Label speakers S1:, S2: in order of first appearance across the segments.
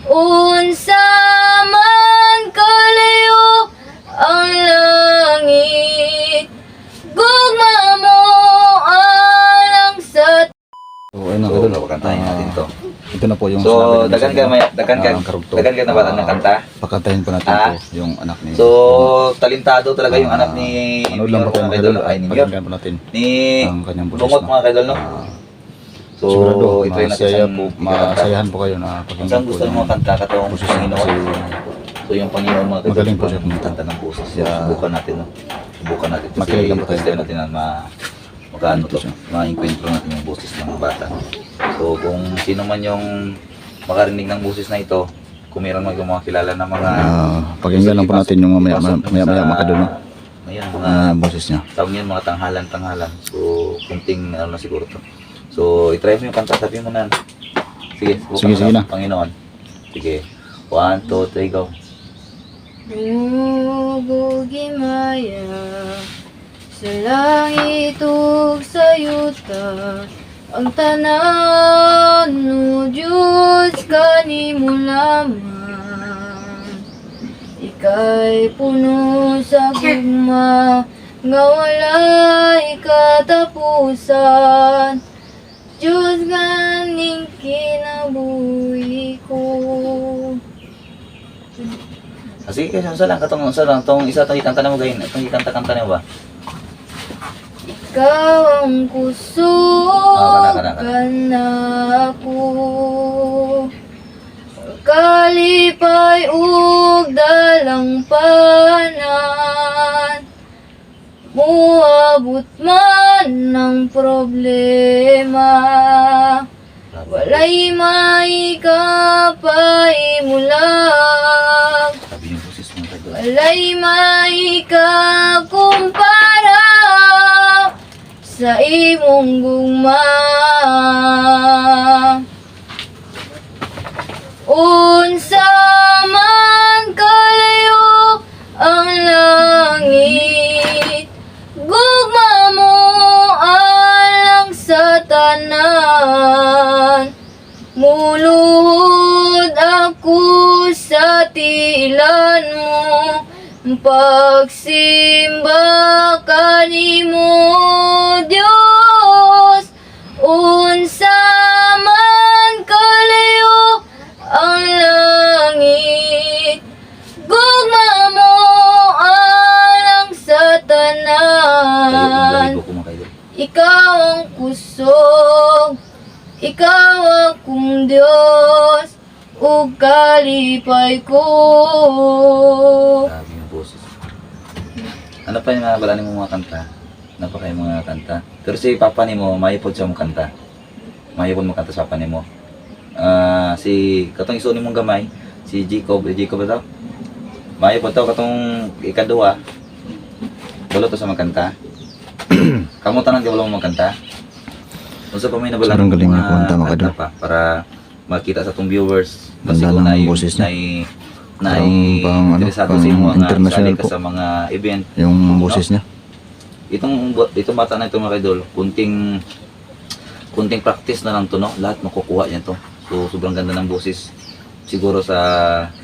S1: Unsa man kalayo ang langit, gugma mo alang sa.
S2: So, ayun mga kadol.
S3: Kantahin natin to.
S2: Ito na po yung
S3: So,
S2: sinabi
S3: dagan ka na ba ng kanta?
S2: Pakantahin po natin po yung anak ni.
S3: So, talentado talaga yung anak ni
S2: ano lang po
S3: mga
S2: mga
S3: kaidol.
S2: kadol.
S3: Ay, ni
S2: Pakinggan po natin
S3: Ni
S2: ang kanyang boses.
S3: Bungot mga kaidol, no? So,
S2: Sigurado,
S3: itry natin
S2: masaya
S3: siyang
S2: po,
S3: ikakanta.
S2: masayahan po kayo na pakinggan
S3: Saan
S2: po
S3: gusto
S2: yung
S3: mo kanta katong
S2: boses niya
S3: Panginoon?
S2: kasi
S3: So, yung Panginoon mga kaidol,
S2: magaling po siya kumanta.
S3: kanta ng boses. So,
S2: Yeah.
S3: subukan natin, no? Subukan natin. Kasi
S2: Makinig lang po tayo.
S3: gusto natin na magkaano to, ma-encuentro natin yung boses ng bata. So, kung sino man yung makarinig ng boses na ito, kung meron mga kilala na mga
S2: pakinggan lang po natin yung maya mga kadol, no?
S3: ngayon, mga
S2: Boses niya.
S3: tawag yan, mga tanghalan. So, kunting ano na siguro to. So, itry mo yung kanta, sabi mo na. Sige, subukan
S2: Sige
S3: mo
S2: na.
S3: Panginoon. Sige. 1, 2, 3, go.
S1: Bugimaya sa langit ug sa yuta, ang tanan no Diyos kanimo lamang. Ika'y puno sa gugma nga walay katapusan, Diyos ganing kinabuhi ko.
S3: Sige, sa lang katong tong isa tong ikanta na mo gayon. Itong ikanta-kanta na ba?
S1: Ikaw ang kusog
S3: Kana.
S1: kanako, kalipay ug dalang panan, muabot man ng problema, walay maikapay mulag,
S3: Sabi yung boses mo kadol.
S1: walay maikakumpara sa imong gugma. Unsa man kalayo ang langit, gugma mo alang sa tanan. Muluhod ako sa tiilan mo, pagsimba kanimo Dios. Unsa man kalayo ang langit, gugma mo alang sa tanan.
S3: Layo ko mga kaidol.
S1: Ikaw ang kusog, ikaw akong Diyos, ug kalipay ko.
S3: Sabi yung boses. Ano pa yung mga balanin mo mga kanta? Ano pa kayo mga kanta? Pero si papa ni mo, mayipod siya mong kanta. Mayipod mo kanta sa papa ni mo. Si katong iso ni mong gamay, si Jacob ba daw? Mayipod daw katong ikaduha. Wala to sa magkanta. Kamu tanang di wala mo magkanta. Unsa pa may nabalanin
S2: Sobrang galing
S3: mo
S2: nga kumanta, mga
S3: kanta
S2: kadol.
S3: pa para makita sa atong viewers.
S2: Ganda
S3: kung
S2: ng boses niya. Parang,
S3: interesado
S2: ano,
S3: sa mga
S2: international
S3: sali ka
S2: po.
S3: sa mga event.
S2: Yung boses niya.
S3: Itong bata na ito mga idol, kunting practice na lang to, no? Lahat makukuha niya to. So sobrang ganda ng boses. Siguro sa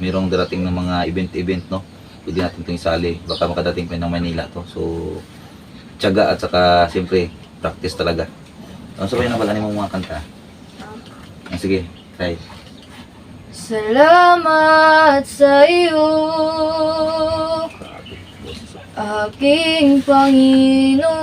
S3: mayroong darating ng mga event, no? Pwede natin itong isali. Baka makadating pa ng Manila to. So tiyaga at saka siyempre practice talaga. Ano sa bayan na balanin mo mga kanta? Sige, try.
S1: Salamat sa iyo, aking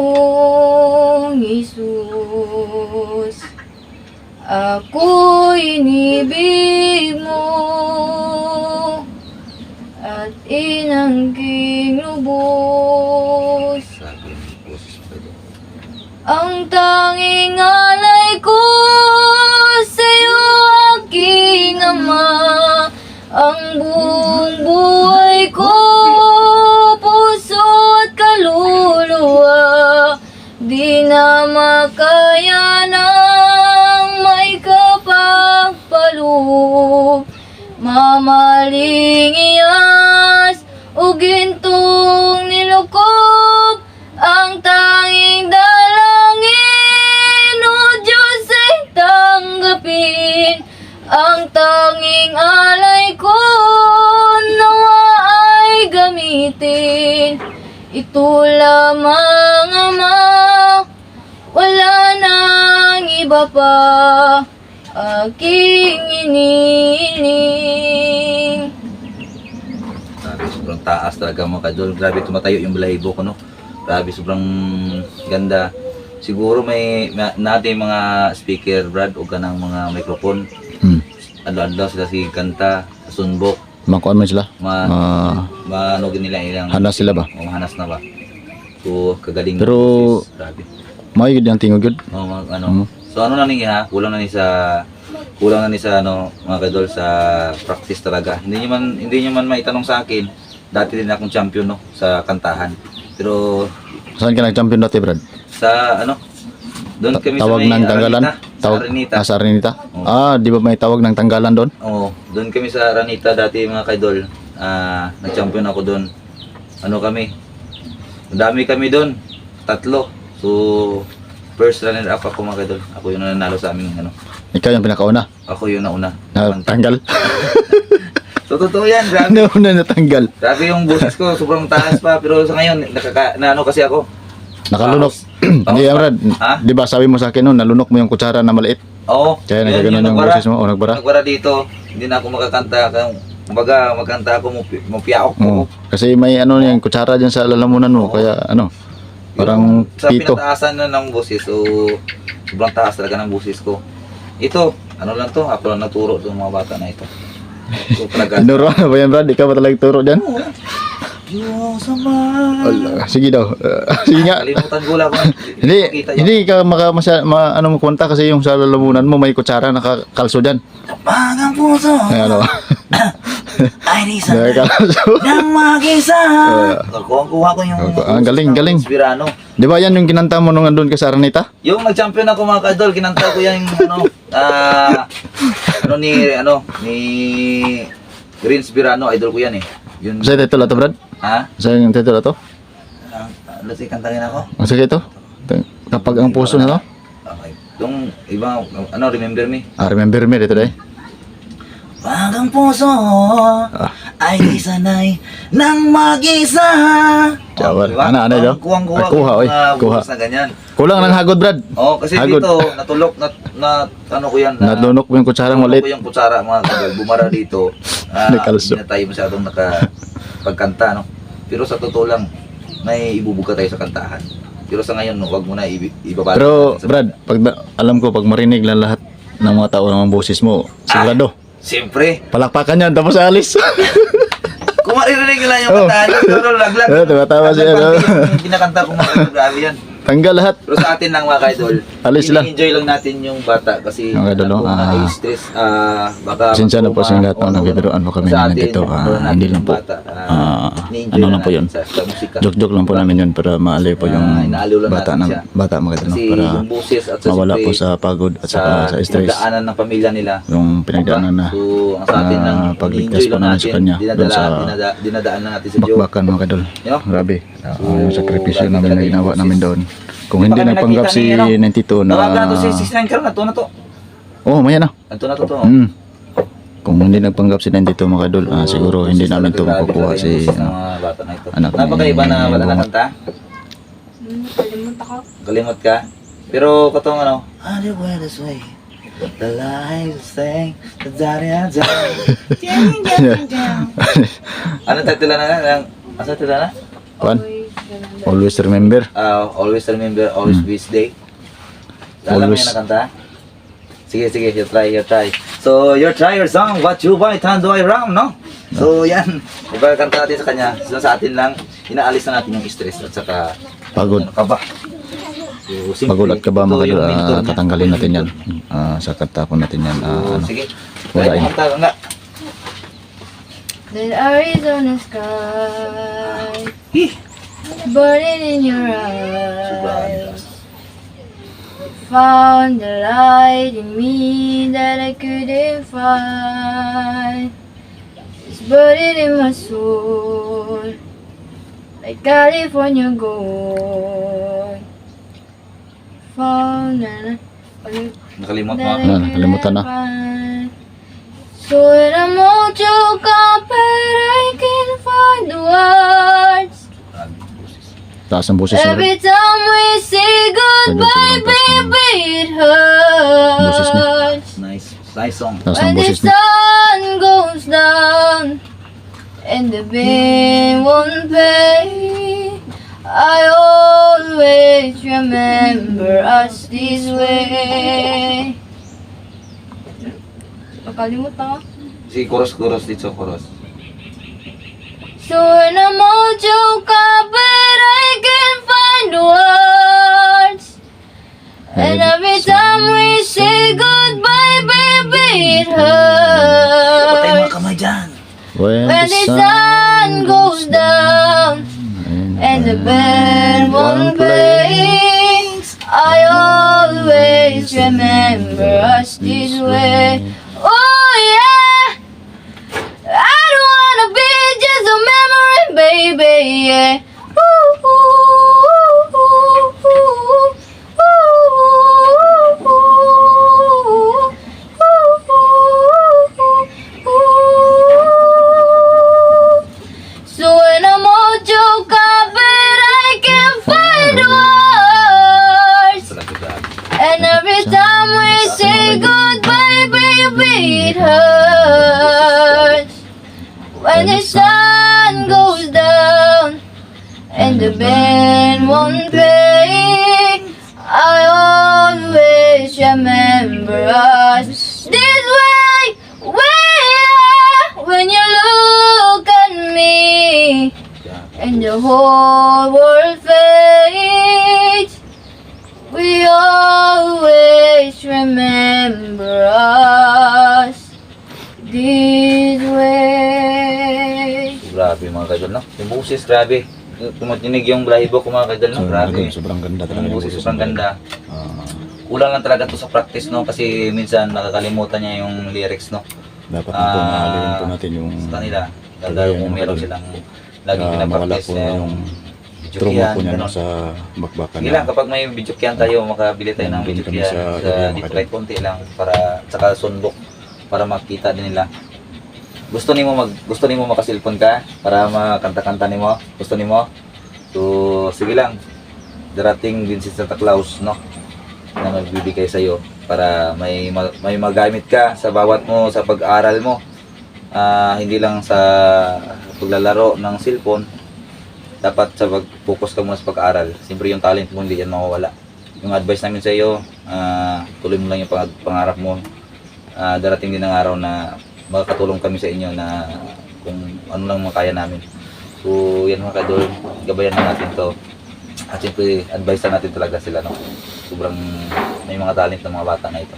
S1: Panginoong Hesus. Ako'y inibig mo at inangking lubos.
S3: Sabi yung boses mo idol.
S1: Ang tanging alay ko sa'yo, aking Ama, ang buong buhay ko, puso at kaluluwa, di na makaya ng may kapagpaloob. Mamaling iyas o gintong nilukob, ang tanging dalangin o Diyos ay tanggapin, ang tanging alay ito lamang Ama, wala nang iba pa aking iniling.
S3: Grabe, sobrang taas talaga mga kadol. Grabe, tumatayo yung balahibo ko, no? Grabe, sobrang ganda. Siguro may natin mga speaker, Brad, o kanang mga microphone. Adlaw sila si kanta, sunbok,
S2: Makuan man sila.
S3: manugin nila ilang
S2: Hanas sila ba?
S3: o hanas na ba. So, kagaling ng
S2: Pero-
S3: boses. Grabe.
S2: May yun yung tingog yun.
S3: Ano. So ano na ni ha? Kulang na ni sa ano mga kadol sa practice talaga. Hindi niyo man maitanong sa akin. Dati din akong champion no sa kantahan. Pero
S2: Saan ka nag-champion dati, Brad?
S3: sa ano doon kami
S2: Tawag
S3: sa may
S2: ng tanggalan?
S3: Aranita.
S2: Sa Aranita?
S3: Oo.
S2: Di ba may tawag ng tanggalan doon?
S3: Oo, doon kami sa Aranita dati mga kaidol. Nag-champion ako doon. Ano kami? Madami kami doon. 3. So first runner up ako mga kaidol. Ako yung nanalo sa aming ano.
S2: Ikaw yung pinakauna.
S3: Ako yung nauna.
S2: Na tanggal.
S3: So totoo yan, grabe.
S2: Nauna na tanggal.
S3: Grabe yung boses ko, sobrang taas pa. Pero sa ngayon, ano kasi ako.
S2: Nakalunok.
S3: Taos
S2: Hindi yan,
S3: pa.
S2: Brad.
S3: Ha?
S2: Di ba sabi mo sa akin noon, nalunok mo yung kutsara na maliit.
S3: Oo.
S2: Kaya
S3: yun,
S2: nagkaganon yung
S3: nagbara.
S2: boses mo. O, nagbara.
S3: Nagbara dito, hindi na ako makakanta. Kumbaga, magkanta ako, mupiaok ko.
S2: Oo. Kasi may ano yung kutsara dyan sa lalamunan mo.
S3: Oo.
S2: Kaya ano, parang
S3: Sa
S2: pito.
S3: pinataasan na ng boses, so sobrang taas talaga ng boses ko. Ito, ano lang to, ako lang naturo itong mga bata na ito. So talaga.
S2: Tinuro na ba yan, Brad? Ikaw ba talagang turo dyan?
S3: Diyos Ama.
S2: Ala, sige daw. Sige nga.
S3: Kalimutan ko lang kung
S2: Hindi ka ano mo kwenta kasi yung sa lalamunan mo may kutsara nakakalso dyan.
S3: Magang puso
S2: Ay, ano?
S3: ay di sa
S2: Nakakalso.
S3: nang mag-isa. Kuha ko yung
S2: Ang galing.
S3: Inspirano.
S2: Di ba yan yung kinanta mo nung andun ka sa Aranita?
S3: Yung nag-champion ako mga kadol, kinanta ko yan ni Green Spirano, idol ko yan eh. Yun,
S2: Sa title ato, Brad?
S3: ha?
S2: Sa yung title ato?
S3: Let's say, kantangin ako.
S2: Sige ito. Kapag ang puso na to.
S3: Okay. Yung iba, remember me?
S2: Remember me dito dahil.
S3: Pag ang puso ay di sanay nang mag-isa.
S2: Jawar.
S3: Diba?
S2: Ano daw?
S3: Kuha
S2: Kuha, oy. Kuha.
S3: na ganyan.
S2: Kulang ng hagod, Brad.
S3: Oo, kasi
S2: Hagod.
S3: dito, natulok, ano ko yan.
S2: Nadunok mo yung kutsarang
S3: Natulok
S2: maliit.
S3: ko yung kutsara, mga kabal. Bumara dito.
S2: Nakalso.
S3: Hindi na tayo masyadong pagkanta, no? Pero sa totoo lang, may ibubuga tayo sa kantahan. Pero sa ngayon, no, wag mo na ibabalik.
S2: Pero, Brad, alam ko, pag marinig lang lahat ng mga tao ng boses mo, sigurado.
S3: Siyempre,
S2: Palakpakan yan, tapos alis.
S3: kung maririnig nila yung
S2: Oh.
S3: kantahan, pero laglag.
S2: Tumatawa siya, no?
S3: Yung kinakanta ko mga grabe yan.
S2: Tanggal lahat.
S3: Pero sa atin lang mga kaidol,
S2: Alis lang.
S3: enjoy lang natin yung bata kasi
S2: Mga idol,
S3: kung stress, baka
S2: Pasensya na po sa lahat,
S3: magtuma,
S2: nagbibiruan po kami
S3: sa atin,
S2: nandito.
S3: natin
S2: Hindi
S3: yung
S2: lang po.
S3: bata, ni-enjoy
S2: Ano lang po yun.
S3: natin sa musika.
S2: Joke-joke lang po namin yun para maaliw po yung
S3: inaaliw lang
S2: bata
S3: natin
S2: ng
S3: siya.
S2: bata mga ganun,
S3: Kasi
S2: para
S3: yung boses at sa
S2: mawala po
S3: siyempre,
S2: sa pagod at saka sa stress.
S3: pinagdaanan ng pamilya nila.
S2: Yung pinagdaanan na
S3: So, ang sa atin lang,
S2: pagligtas
S3: ini-enjoy
S2: po
S3: lang
S2: namin sa kanya doon sa
S3: dinadaan na natin sa Diyos.
S2: bakbakan mga kadol.
S3: Yo.
S2: Grabe. Yung sakripisyo
S3: grabe
S2: namin na
S3: talaga yung
S2: ginawa
S3: boses.
S2: namin doon. Kung
S3: Hindi
S2: hindi
S3: pa kami
S2: nagpanggap si
S3: nakita ni,
S2: 92 na...
S3: Tawagan to si 69 karon ato na to.
S2: Oh, maya na.
S3: Ato na to.
S2: Kung hindi nagpanggap si 92 mga kadol, siguro hindi namin ito makukuha si
S3: bata na ito.
S2: anak ni
S3: Napakaiba na wala na
S2: Bungot.
S3: kanta.
S1: Kalimutan ko.
S3: Kalimot ka. Pero katong on the way this way. The lights say the daddy. Ano title na? Ano title na?
S2: Juan,
S1: Always remember.
S2: always remember.
S3: Always remember, always be this day. Alam mo
S2: Always.
S3: yun na kanta? Sige, you try. So, try your song, What You Buy, Tando I Ram, no? So, yan. Diba, kanta natin sa kanya. Sa atin lang, inaalis na natin yung stress at saka
S2: Pagod.
S3: kaba. So, simple.
S2: Pagod at kaba
S3: Ito
S2: mga
S3: yung
S2: kadol,
S3: mentor niya.
S2: tatanggalin natin yan. Sa kanta po natin yan.
S3: So, sige.
S2: wala
S3: Try
S2: yun.
S3: mo kanta, nga.
S1: The Arizona sky, burning in your eyes. Found the light in me that I couldn't find. It's burning in my soul, like California gold. Found the light
S3: Nakalimot mo.
S1: that I
S2: Ano, nakalimutan na.
S1: couldn't find. So when I'm all choked up, but I can't find the words.
S2: Taas ang boses niya.
S1: Every time we say goodbye, baby, it hurts.
S3: Nice. Nice song.
S2: Taas ang
S1: When the
S2: boses niya.
S1: sun goes down and the bill won't pay, I always remember us this way. Nakalimutan ko.
S3: Si chorus dito, chorus.
S1: So when I'm all joke up, but I can't find the words. And every time we say goodbye, baby, it
S3: Patay mga
S1: hurts.
S3: kamay dyan.
S1: When the sun goes down and the band won't play, I always remember us this way. Oh yeah, I don't wanna be just a memory, baby. Yeah. Ooh, ooh, ooh, ooh, ooh, ooh, ooh, ooh. So when I'm all joke up, but I can't find the words.
S3: Talaga dyan.
S1: And every time we say goodbye, baby, it hurts. When the sun goes down and the band won't play, I always remember us this way. When you look at me and the whole world fades, we always remember us this way.
S3: Grabe mga kaidol, no? Yung boses, grabe. Tumatinig yung lahibo ko mga kaidol, no? Grabe.
S2: Sobrang ganda talaga.
S3: Yung boses, sobrang ganda. Kulang lang talaga to sa practice, no? Kasi minsan nakakalimutan niya yung lyrics, no?
S2: Dapat na po mahalin po natin yung
S3: Sa kanila. Dahil kung meron silang laging
S2: mawala
S3: pinapractice
S2: po
S3: na
S2: yung
S3: yung
S2: trauma
S3: videokyan,
S2: po niya no,
S3: gano'n.
S2: sa bakbakan.
S3: Sige lang, kapag may videokyan tayo, makabili tayo ng
S2: Bili kami
S3: videokyan
S2: sa
S3: sa
S2: area,
S3: dito
S2: makita.
S3: kahit konti lang para saka sunbok para makita din nila. Gusto nimo makasilpon ka para makanta-kanta nimo? Gusto nimo? So sige lang. Darating din si Santa Claus, no? Na magbibigay sa iyo para may magamit ka sa bawat mo sa pag-aaral mo. Hindi lang sa paglalaro ng cellphone, dapat sa pag-focus ka muna sa pag-aaral. Siyempre yung talent mo hindi yan mawawala. Yung advice namin sa iyo, tuloy mo lang yung pangarap mo. Darating din ang araw na makakatulong kami sa inyo na kung ano lang makaya namin. So yan mga kadol, gabayan na natin to. At siyempre advice na natin talaga sila, no? Sobrang may mga talent ng mga bata na ito.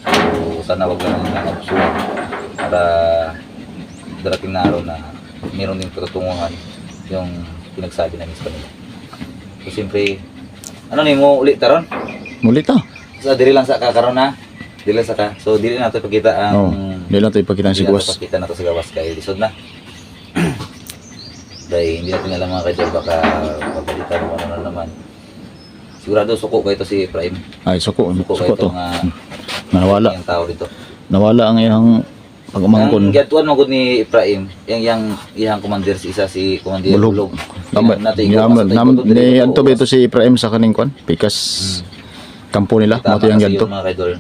S3: So sana wag lang nilang absuhan para darating na araw na meron din patutunguhan yung pinagsabi namin sa kanila. So siyempre, ano ni mo ulit taron?
S2: Muli to.
S3: So diri lang sa kakaron na. Dili lang sa ka. So dili na nato ipakita ang
S2: Hindi lang ito ipakita ng
S3: hindi nato
S2: sigwas.
S3: ipakita na to sa gawas kay lisod na. Dahil hindi natin alam mga kaidol, baka papalitan mo ano na naman. Sigurado suko ko ito si Prime.
S2: Ay, suko
S3: Suko ko
S2: to.
S3: ito nga
S2: Nawala.
S3: yung tao dito.
S2: Nawala ang iyang pag-umangkon.
S3: Ang gatuan mo gud ni Prime, yang commander si isa si Commander
S2: Bulog.
S3: Bulog.
S2: Ni anto ba ito si Ibrahim sa kaning kwan? Pikas kampo nila, mo to yung ganto.
S3: Mga kaidol.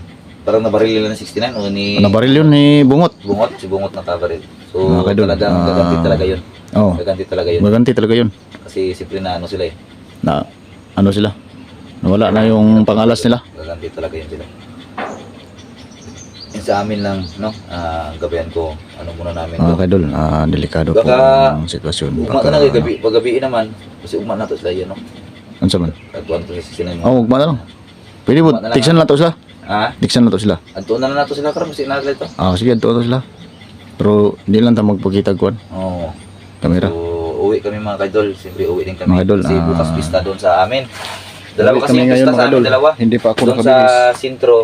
S3: Parang nabaril nila ng 69 o ni
S2: Nabaril yun ni Bungot.
S3: si Bungot na kabaril. So
S2: Mga kaidol,
S3: talagang gaganti talaga yun.
S2: Oh,
S3: Gaganti talaga yun.
S2: maganti talaga yun.
S3: Kasi siyempre na ano sila eh.
S2: Na ano sila? Nawala na yung pangalas nila.
S3: Gaganti talaga yun sila. Yung sa amin lang, no? Gabayan ko, ano muna namin.
S2: Mga kaidol, delikado po
S3: Baka-
S2: ang sitwasyon.
S3: Ugma na lang gabi, paggabi naman. Kasi ugma na to sila yun, no?
S2: Ano sa man?
S3: Katuan to sa sinay mo.
S2: Oh, ugma na lang. Pwede po,
S3: Ugma na lang,
S2: tiksan na to sila.
S3: Ha?
S2: Tiksan na to sila.
S3: Antuon na lang nato sila karon kasi na ito.
S2: Sige, to sila. Pero hindi lang tayo magpakita kwan.
S3: Oo.
S2: Kamera.
S3: So, uwi kami mga kaidol. Siyempre, uwi din kami.
S2: Mga idol,
S3: Kasi bukas pista doon sa amin. Dalawa
S2: Uwi
S3: kasi
S2: kami
S3: yung
S2: ngayon,
S3: pista
S2: mga
S3: sa amin,
S2: idol.
S3: dalawa.
S2: Hindi pa ako
S3: Doon sa
S2: nakabihis.
S3: sintro,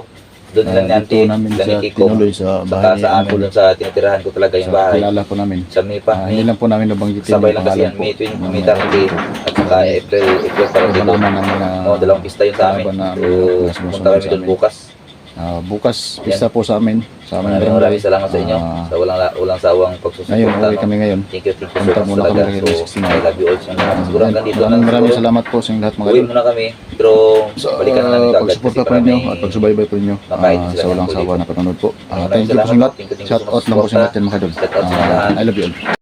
S3: doon lang ni Auntie,
S2: Dito namin
S3: lang
S2: sa
S3: ni Kiko.
S2: Tinuloy sa
S3: Saka
S2: bahay ni
S3: sa amin,
S2: Uncle.
S3: doon sa tinitirahan ko talaga yung
S2: Sa
S3: bahay.
S2: kilala po namin.
S3: Sa May pa,
S2: Hindi lang po namin nabanggitin
S3: sabay
S2: yung
S3: lang kasi yan,
S2: pangalan
S3: May
S2: po.
S3: 20, May 30, at saka April parang dito.
S2: Kasama ng mga
S3: Dalawang pista yun sa amin.
S2: kalaban na
S3: So,
S2: mga
S3: punta kami
S2: sumusunod sa
S3: doon
S2: amin.
S3: bukas.
S2: Bukas, pista po sa amin. Sa amin
S3: Maraming salamat sa inyo sa walang sawang
S2: Ngayon,
S3: pagsusuporta.
S2: uwi kami ngayon.
S3: Thank you so
S2: Punta muna
S3: much
S2: kami
S3: talaga.
S2: kay
S3: So,
S2: 69.
S3: I love you all so much. Siguro hanggang dito lang.
S2: Maraming
S3: siguro.
S2: salamat po sa inyong lahat mga
S3: Uwi
S2: idol.
S3: muna kami, pero balikan na namin kagad.
S2: Pagsuporta po ninyo at pagsubaybay po ninyo
S3: Makain sila
S2: sa walang
S3: ng
S2: sawa
S3: kulit.
S2: na panonood po.
S3: Maraming
S2: Thank you po sa
S3: salamat.
S2: lahat.
S3: Thank you
S2: Shout
S3: so
S2: out
S3: much
S2: lang po sa
S3: suporta.
S2: lahat yan mga idol.
S3: Shout out sa lahat.
S2: I love you all.